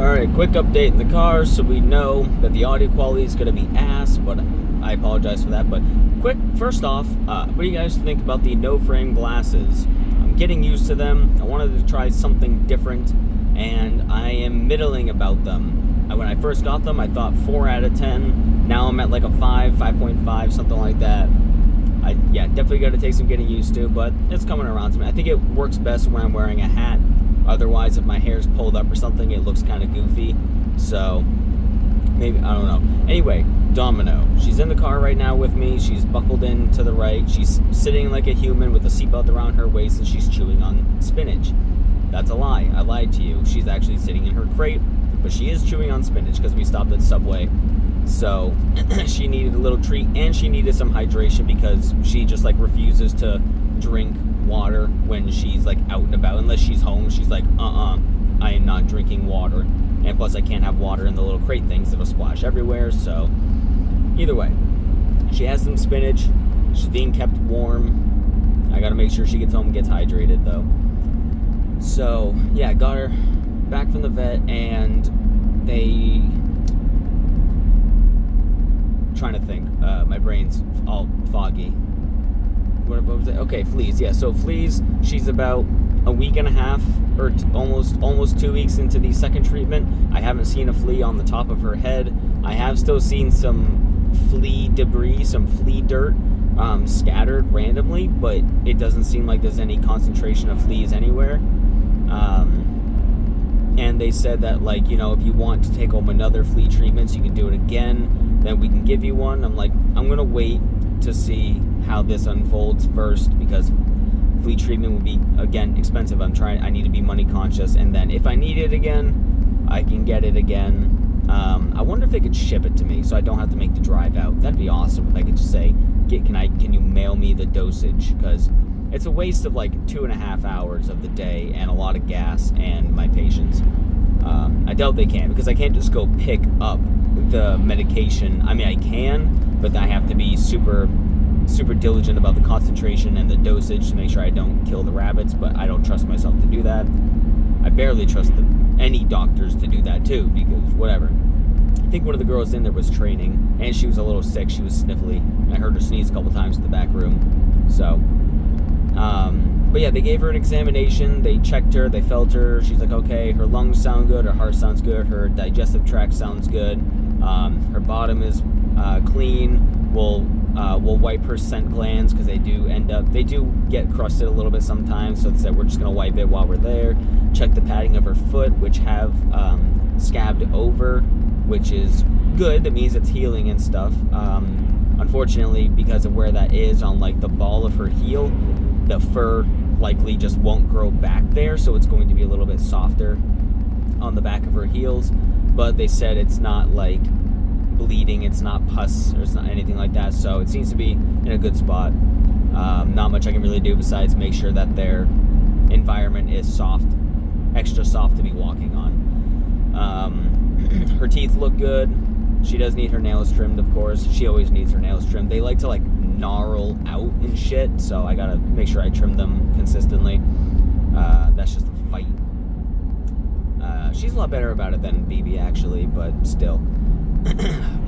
Alright, quick update in the car so we know that the audio quality is going to be ass, but I apologize for that. But first off, what do you guys think about the no-frame glasses? I'm getting used to them. I wanted to try something different, and I am middling about them. When I first got them, I thought 4 out of 10. Now I'm at like a 5, 5.5, something like that. Definitely got to take some getting used to, but it's coming around to me. I think it works best when I'm wearing a hat. Otherwise, if my hair's pulled up or something, it looks kind of goofy. So, maybe, I don't know. Anyway, Domino. She's in the car right now with me. She's buckled in to the right. She's sitting like a human with a seatbelt around her waist, and she's chewing on spinach. That's a lie. I lied to you. She's actually sitting in her crate, but she is chewing on spinach because we stopped at Subway. So, she needed a little treat, and she needed some hydration because she just, refuses to drink water when she's out and about. Unless she's home, she's like, I am not drinking water. And plus I can't have water in the little crate things that'll splash everywhere. So either way, she has some spinach. She's being kept warm. I gotta make sure she gets home and gets hydrated though. So yeah, got her back from the vet, and they trying to think, my brain's all foggy. What was it? Okay, fleas. Yeah, so fleas, she's about a week and a half or almost 2 weeks into the second treatment. I haven't seen a flea on the top of her head. I have still seen some flea debris, some flea dirt scattered randomly, but it doesn't seem like there's any concentration of fleas anywhere. And they said that, if you want to take home another flea treatment, so you can do it again, then we can give you one. I'm going to wait to see how this unfolds first, because flea treatment would be, again, expensive. I need to be money conscious, and then if I need it again, I can get it again. I wonder if they could ship it to me so I don't have to make the drive out. That'd be awesome if I could just say, can you mail me the dosage? Because it's a waste of 2.5 hours of the day and a lot of gas and my patience. I doubt they can, because I can't just go pick up the medication. I mean, I can, but I have to be super diligent about the concentration and the dosage to make sure I don't kill the rabbits, but I don't trust myself to do that. I barely trust any doctors to do that too, because whatever. I think one of the girls in there was training, and she was a little sick. She was sniffly. I heard her sneeze a couple times in the back room. So, but yeah, they gave her an examination. They checked her. They felt her. She's like, okay, her lungs sound good. Her heart sounds good. Her digestive tract sounds good. Her bottom is clean. We'll wipe her scent glands, because they do get crusted a little bit sometimes. So they said we're just gonna wipe it while we're there. Check the padding of her foot, which have scabbed over, which is good. That means it's healing and stuff. Unfortunately, because of where that is on the ball of her heel, the fur likely just won't grow back there, so it's going to be a little bit softer on the back of her heels. But they said it's not bleeding, it's not pus, or it's not anything like that, so it seems to be in a good spot. Not much I can really do besides make sure that their environment is soft, extra soft to be walking on. Her teeth look good. She does need her nails trimmed, of course. She always needs her nails trimmed. They like to gnarl out and shit, so I gotta make sure I trim them consistently. That's just a fight. She's a lot better about it than BB actually, but still.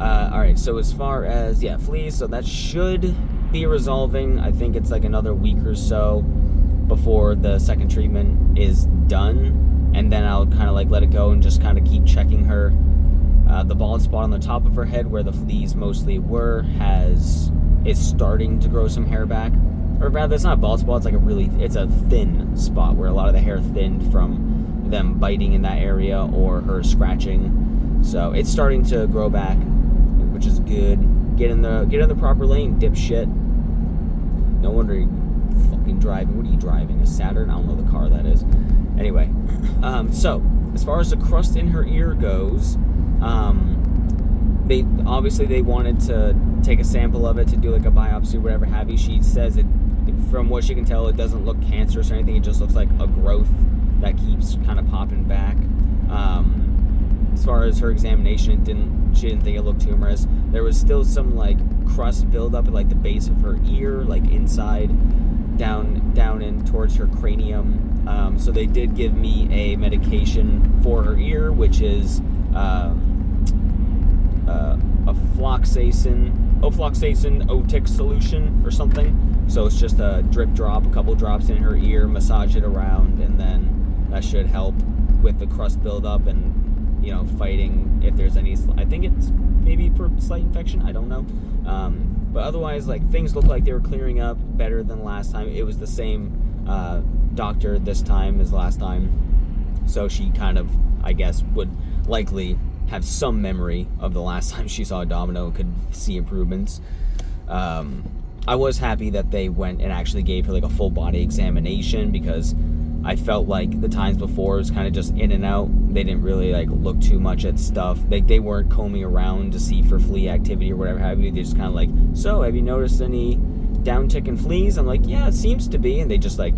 Alright, so as far as fleas, so that should be resolving. I think it's another week or so before the second treatment is done, and then I'll kind of let it go and just kind of keep checking her. The bald spot on the top of her head, where the fleas mostly were, is starting to grow some hair back. Or rather, it's not a bald spot, it's a thin spot where a lot of the hair thinned from them biting in that area or her scratching. So it's starting to grow back, which is good. Get in the proper lane, dipshit. No wonder you're fucking driving. What are you driving? A Saturn? I don't know the car that is. Anyway, so as far as the crust in her ear goes, they wanted to take a sample of it to do a biopsy or whatever have you. She says it, from what she can tell, it doesn't look cancerous or anything. It just looks like a growth that keeps kind of popping back. As far as her examination, she didn't think it looked tumorous. There was still some crust buildup at the base of her ear, inside, down in towards her cranium. So they did give me a medication for her ear, which is a ofloxacin otic solution or something. So it's just a drip drop, a couple drops in her ear, massage it around, and then that should help with the crust buildup and, fighting if there's any. I think it's maybe for slight infection. I don't know. But otherwise, like, things look like they were clearing up better than last time. It was the same doctor this time as last time. So she kind of, I guess, would likely have some memory of the last time she saw Domino, could see improvements. I was happy that they went and actually gave her like a full body examination, because I felt like the times before it was kind of just in and out. They didn't really like look too much at stuff. They weren't combing around to see for flea activity or whatever have you. They just kind of like, so have you noticed any downtick in fleas? I'm like, yeah, it seems to be. And they just like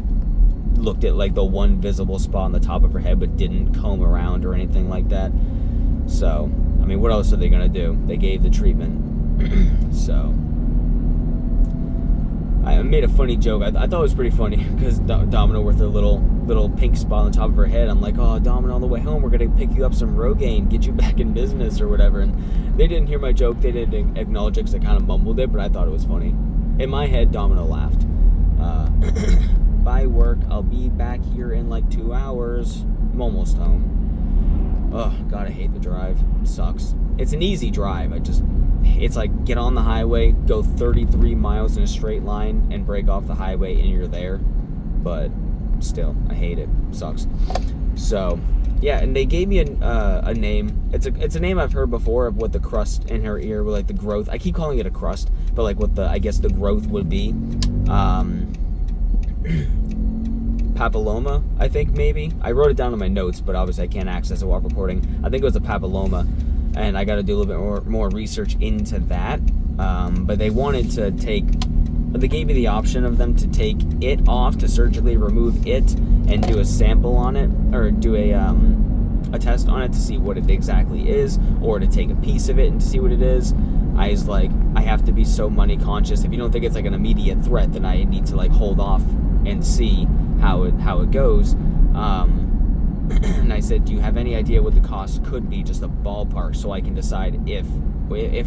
looked at like the one visible spot on the top of her head, but didn't comb around or anything like that. So, I mean, what else are they going to do? They gave the treatment. So, I made a funny joke. I thought it was pretty funny, because Domino, with her little pink spot on the top of her head, I'm like, oh, Domino, on the way home, we're going to pick you up some Rogaine, get you back in business or whatever. And they didn't hear my joke. They didn't acknowledge it because I kind of mumbled it, but I thought it was funny. In my head, Domino laughed. Bye, work. I'll be back here in like 2 hours. I'm almost home. Oh, God, I hate the drive. It sucks. It's an easy drive. It's like, get on the highway, go 33 miles in a straight line, and break off the highway, and you're there. But still, I hate it. It sucks. So, yeah, and they gave me a name. It's a name I've heard before of what the crust in her ear, like the growth. I keep calling it a crust, but like what I guess the growth would be. Papilloma, I think, maybe. I wrote it down in my notes, but obviously I can't access it while recording. I think it was a papilloma, and I got to do a little bit more research into that. But they wanted to they gave me the option of them to take it off, to surgically remove it and do a sample on it, or do a test on it to see what it exactly is, or to take a piece of it and to see what it is. I was like, I have to be so money conscious. If you don't think it's like an immediate threat, then I need to like hold off and see how it goes. And I said, do you have any idea what the cost could be, just a ballpark, so I can decide if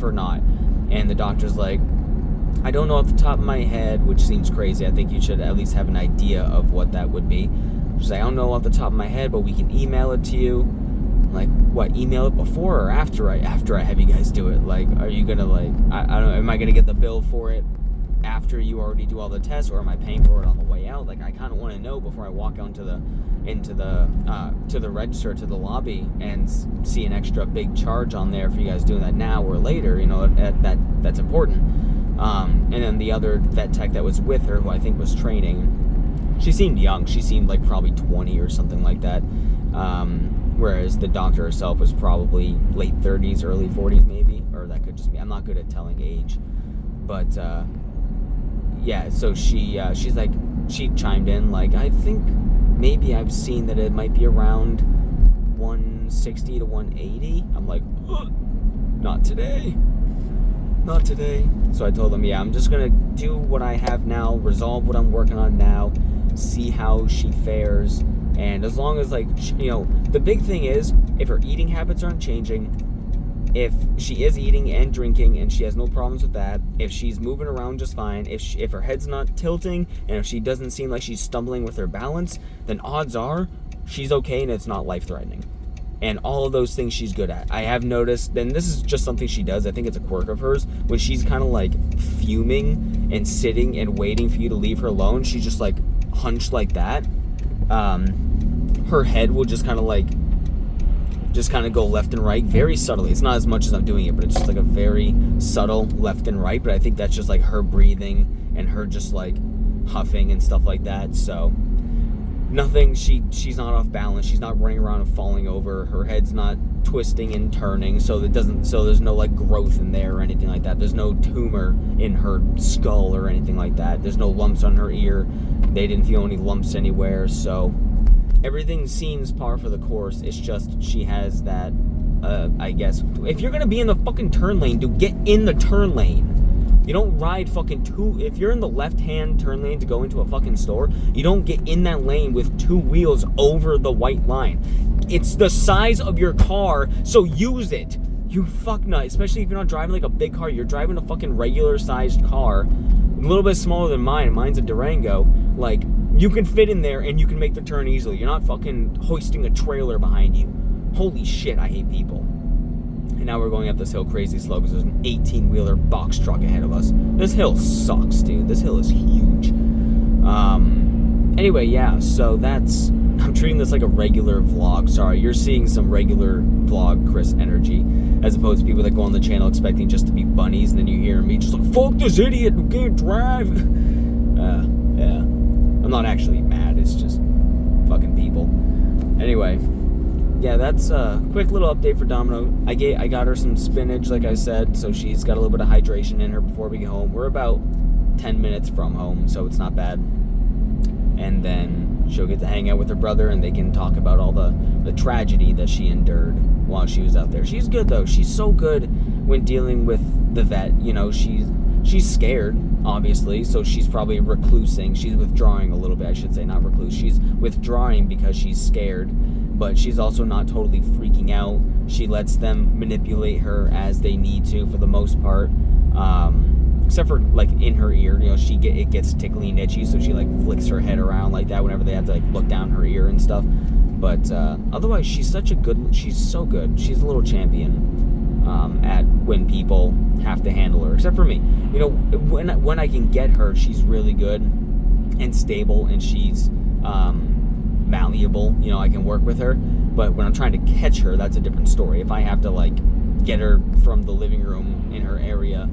or not? And the doctor's like, I don't know off the top of my head, which seems crazy. I think you should at least have an idea of what that would be. She's like, I don't know off the top of my head, but we can email it to you. I'm like, what, email it before or after I have you guys do it? Like, are you gonna like, I don't know, am I gonna get the bill for it after you already do all the tests, or am I paying for it on the way out? Like, I kind of want to know before I walk out to the register, to the lobby, and see an extra big charge on there for you guys doing that now or later. That's important. And then the other vet tech that was with her, who I think was training, she seemed young. She seemed like probably 20 or something like that. Whereas the doctor herself was probably late 30s, early 40s maybe, or that could just be, I'm not good at telling age. But yeah, so she's like, she chimed in like, I think maybe I've seen that it might be around 160 to 180. I'm like, not today. So I told them, yeah, I'm just gonna do what I have now, resolve what I'm working on now, see how she fares. And as long as, like, the big thing is, if her eating habits aren't changing, if she is eating and drinking and she has no problems with that, if she's moving around just fine, if her head's not tilting, and if she doesn't seem like she's stumbling with her balance, then odds are she's okay and it's not life-threatening. And all of those things she's good at. I have noticed, and this is just something she does, I think it's a quirk of hers, when she's kind of like fuming and sitting and waiting for you to leave her alone, she's just like hunched like that. Her head will just kind of go left and right very subtly. It's not as much as I'm doing it, but it's just like a very subtle left and right. But I think that's just like her breathing and her just like huffing and stuff like that. So nothing, she's not off balance. She's not running around and falling over. Her head's not twisting and turning. So there's no like growth in there or anything like that. There's no tumor in her skull or anything like that. There's no lumps on her ear. They didn't feel any lumps anywhere. So everything seems par for the course. It's just she has that, I guess, if you're going to be in the fucking turn lane, dude, get in the turn lane. You don't ride fucking if you're in the left-hand turn lane to go into a fucking store, you don't get in that lane with 2 wheels over the white line. It's the size of your car, so use it. You fuck nut, especially if you're not driving like a big car. You're driving a fucking regular-sized car, a little bit smaller than mine. Mine's a Durango. Like, you can fit in there and you can make the turn easily. You're not fucking hoisting a trailer behind you. Holy shit, I hate people. And now we're going up this hill crazy slow because there's an 18-wheeler box truck ahead of us. This hill sucks, dude. This hill is huge. Anyway, yeah, so that's... I'm treating this like a regular vlog. Sorry, you're seeing some regular vlog Chris energy, as opposed to people that go on the channel expecting just to be bunnies, and then you hear me just like, fuck this idiot who can't drive. Yeah. I'm not actually mad. It's just fucking people. Anyway... yeah, that's a quick little update for Domino. I got her some spinach, like I said, so she's got a little bit of hydration in her before we get home. We're about 10 minutes from home, so it's not bad. And then she'll get to hang out with her brother, and they can talk about all the tragedy that she endured while she was out there. She's good, though. She's so good when dealing with the vet. You know, she's scared, obviously, so she's probably reclusing. She's withdrawing a little bit, I should say, not recluse. She's withdrawing because she's scared. But she's also not totally freaking out. She lets them manipulate her as they need to for the most part. Except for, like, in her ear. You know, it gets tickly and itchy, so she, like, flicks her head around like that whenever they have to, like, look down her ear and stuff. But otherwise, she's so good. She's a little champion at when people have to handle her. Except for me. You know, when I can get her, she's really good and stable, and she's... malleable, you know, I can work with her. But when I'm trying to catch her, that's a different story. If I have to, like, get her from the living room in her area,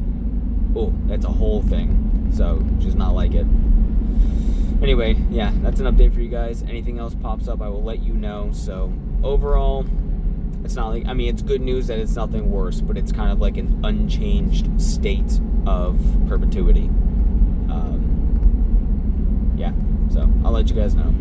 oh, that's a whole thing. So she's not like it. Anyway, yeah, that's an update for you guys. Anything else pops up, I will let you know. So overall, it's not like, I mean, it's good news that it's nothing worse, but it's kind of like an unchanged state of perpetuity. Yeah, so I'll let you guys know.